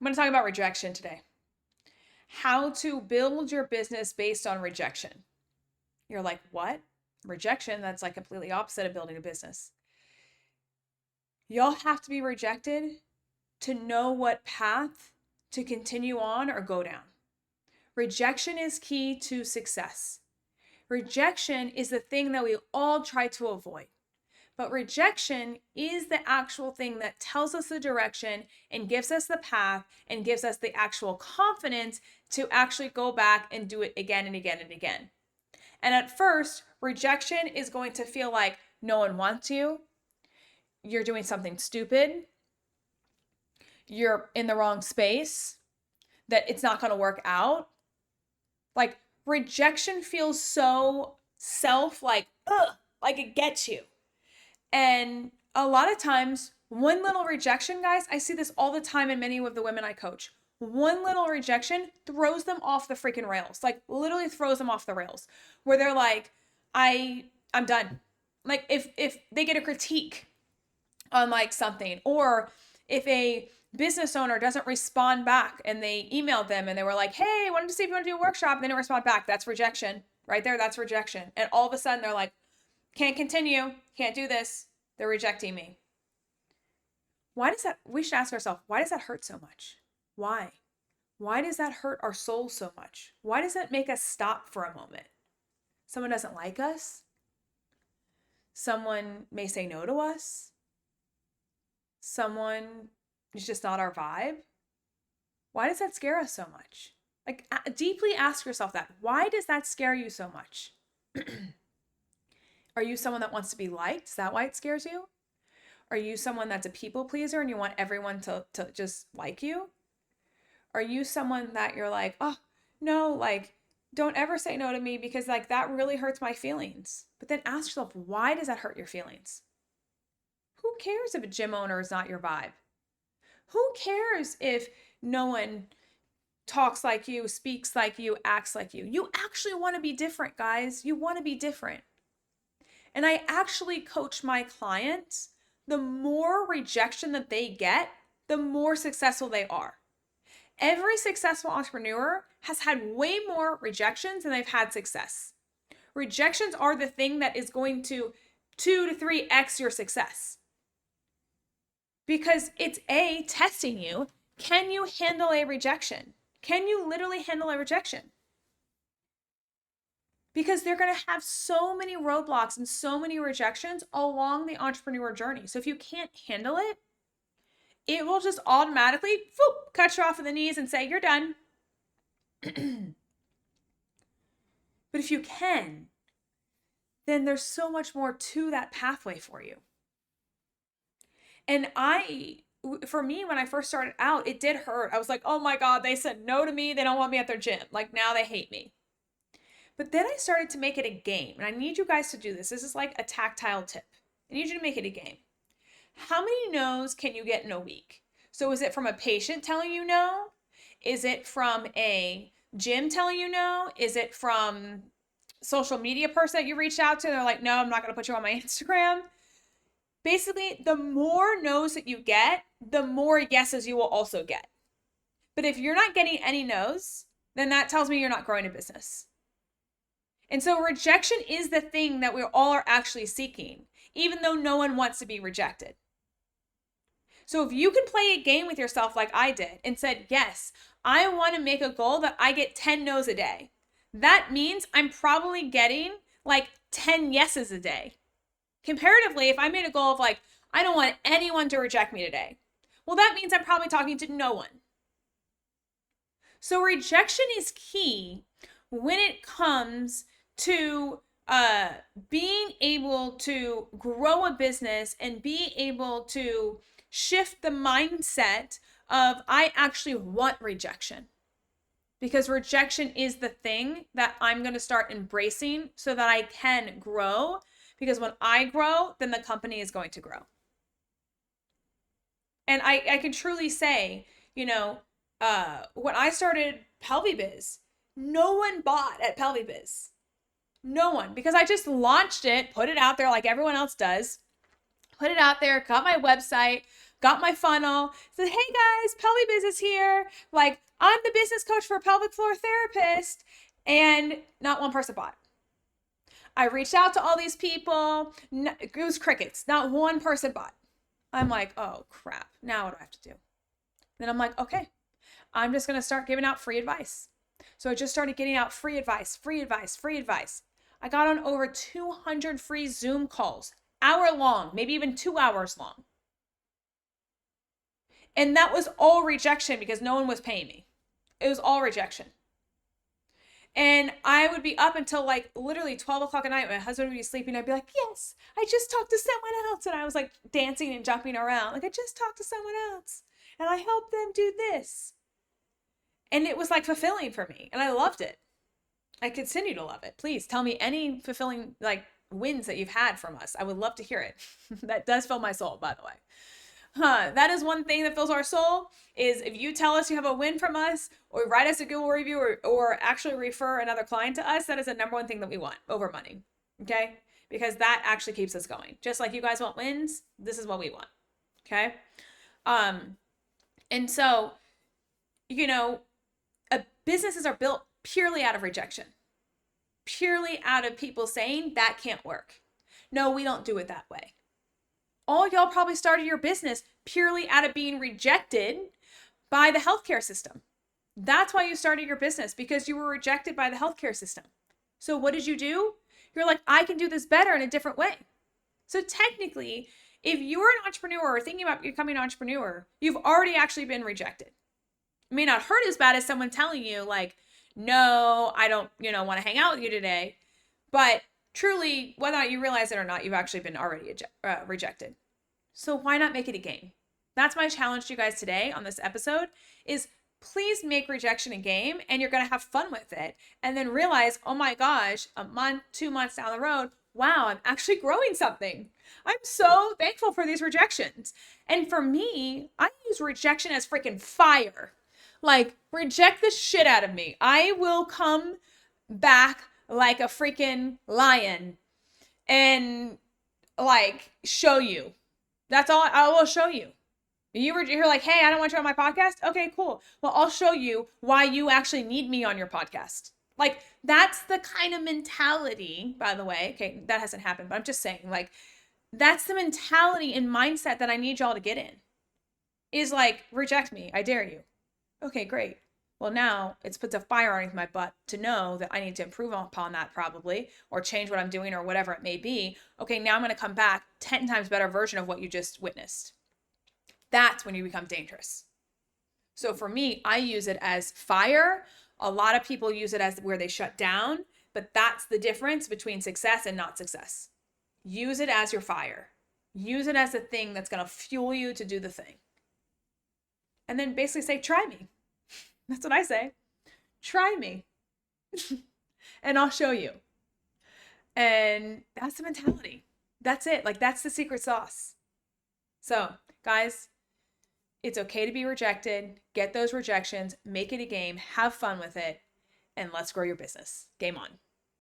I'm going to talk about rejection today. How to build your business based on rejection. You're like, what? Rejection? That's like completely opposite of building a business. Y'all have to be rejected to know what path to continue on or go down. Rejection is key to success. Rejection is the thing that we all try to avoid. But rejection is the actual thing that tells us the direction and gives us the path and gives us the actual confidence to actually go back and do it again and again and again. And at first, rejection is going to feel like no one wants you. You're doing something stupid. You're in the wrong space. That it's not going to work out. Like rejection feels so like it gets you. And a lot of times, one little rejection, guys, I see this all the time in many of the women I coach. One little rejection throws them off the freaking rails. Like literally throws them off the rails. Where they're like, I'm done. Like if they get a critique on like something, or if a business owner doesn't respond back and they emailed them and they were like, hey, I wanted to see if you want to do a workshop, and they didn't respond back. That's rejection right there. That's rejection. And all of a sudden they're like, can't continue, can't do this. They're rejecting me. Why does that, we should ask ourselves, why does that hurt so much? Why? Why does that hurt our soul so much? Why does that make us stop for a moment? Someone doesn't like us. Someone may say no to us. Someone is just not our vibe. Why does that scare us so much? Like deeply ask yourself that. Why does that scare you so much? Are you someone that wants to be liked? Is that why it scares you? Are you someone that's a people pleaser and you want everyone to just like you? Are you someone that you're like, oh, no, like, don't ever say no to me because like that really hurts my feelings. But then ask yourself, why does that hurt your feelings? Who cares if a gym owner is not your vibe? Who cares if no one talks like you, speaks like you, acts like you? You actually want to be different, guys. You want to be different. And I actually coach my clients, the more rejection that they get, the more successful they are. Every successful entrepreneur has had way more rejections than they've had success. Rejections are the thing that is going to 2 to 3x your success. Because it's testing you. Can you handle a rejection? Can you literally handle a rejection? Because they're going to have so many roadblocks and so many rejections along the entrepreneur journey. So if you can't handle it, it will just automatically cut you off at the knees and say, you're done. But if you can, then there's so much more to that pathway for you. And for me, when I first started out, it did hurt. I was like, oh my God, they said no to me. They don't want me at their gym. Like now they hate me. But then I started to make it a game. And I need you guys to do this. This is like a tactile tip. I need you to make it a game. How many no's can you get in a week? So is it from a patient telling you no? Is it from a gym telling you no? Is it from social media person that you reached out to? They're like, no, I'm not going to put you on my Instagram. Basically, the more no's that you get, the more yeses you will also get. But if you're not getting any no's, then that tells me you're not growing a business. And so rejection is the thing that we all are actually seeking, even though no one wants to be rejected. So if you can play a game with yourself like I did and said, yes, I want to make a goal that I get 10 no's a day. That means I'm probably getting like 10 yeses a day. Comparatively, if I made a goal of like, I don't want anyone to reject me today. Well, that means I'm probably talking to no one. So rejection is key when it comes to being able to grow a business and be able to shift the mindset of I actually want rejection. Because rejection is the thing that I'm going to start embracing so that I can grow. Because when I grow, then the company is going to grow. And I can truly say, when I started PelviBiz, no one bought at PelviBiz. No one. Because I just launched it, put it out there like everyone else does. Put it out there, got my website, got my funnel, said, hey guys, Pelvic Business here. Like, I'm the business coach for pelvic floor therapist. And not one person bought. I reached out to all these people. It was crickets. Not one person bought. I'm like, oh crap. Now what do I have to do? Then I'm like, okay, I'm just going to start giving out free advice. So I just started getting out free advice. I got on over 200 free Zoom calls, hour long, maybe even 2 hours long. And that was all rejection because no one was paying me. It was all rejection. And I would be up until like literally 12 o'clock at night. My husband would be sleeping. I'd be like, yes, I just talked to someone else. And I was like dancing and jumping around. Like, I just talked to someone else and I helped them do this. And it was like fulfilling for me. And I loved it. I continue to love it. Please tell me any fulfilling like wins that you've had from us. I would love to hear it. That does fill my soul, by the way. That is one thing that fills our soul, is if you tell us you have a win from us or write us a Google review or actually refer another client to us. That is the number one thing that we want over money. Okay. Because that actually keeps us going. Just like you guys want wins, this is what we want. Okay. And so, businesses are built purely out of rejection, purely out of people saying that can't work. No, we don't do it that way. All y'all probably started your business purely out of being rejected by the healthcare system. That's why you started your business, because you were rejected by the healthcare system. So what did you do? You're like, I can do this better in a different way. So technically, if you're an entrepreneur or thinking about becoming an entrepreneur, you've already actually been rejected. It may not hurt as bad as someone telling you like, no, I don't, want to hang out with you today. But truly, whether or not you realize it or not, you've actually been already rejected. So why not make it a game? That's my challenge to you guys today on this episode is please make rejection a game, and you're going to have fun with it. And then realize, oh my gosh, a month, 2 months down the road, wow, I'm actually growing something. I'm so thankful for these rejections. And for me, I use rejection as freaking fire. Like, reject the shit out of me. I will come back like a freaking lion and like show you. That's all I will show you. You're like, hey, I don't want you on my podcast. Okay, cool. Well, I'll show you why you actually need me on your podcast. Like, that's the kind of mentality, by the way. Okay, that hasn't happened, but I'm just saying, like, that's the mentality and mindset that I need y'all to get in. Is like, reject me. I dare you. Okay, great. Well, now it's puts a fire underneath my butt to know that I need to improve upon that probably, or change what I'm doing or whatever it may be. Okay, now I'm going to come back 10 times better version of what you just witnessed. That's when you become dangerous. So for me, I use it as fire. A lot of people use it as where they shut down, but that's the difference between success and not success. Use it as your fire. Use it as a thing that's going to fuel you to do the thing. And then basically say, try me. That's what I say. Try me. And I'll show you. And that's the mentality. That's it. Like, that's the secret sauce. So, guys, it's okay to be rejected. Get those rejections. Make it a game. Have fun with it. And let's grow your business. Game on.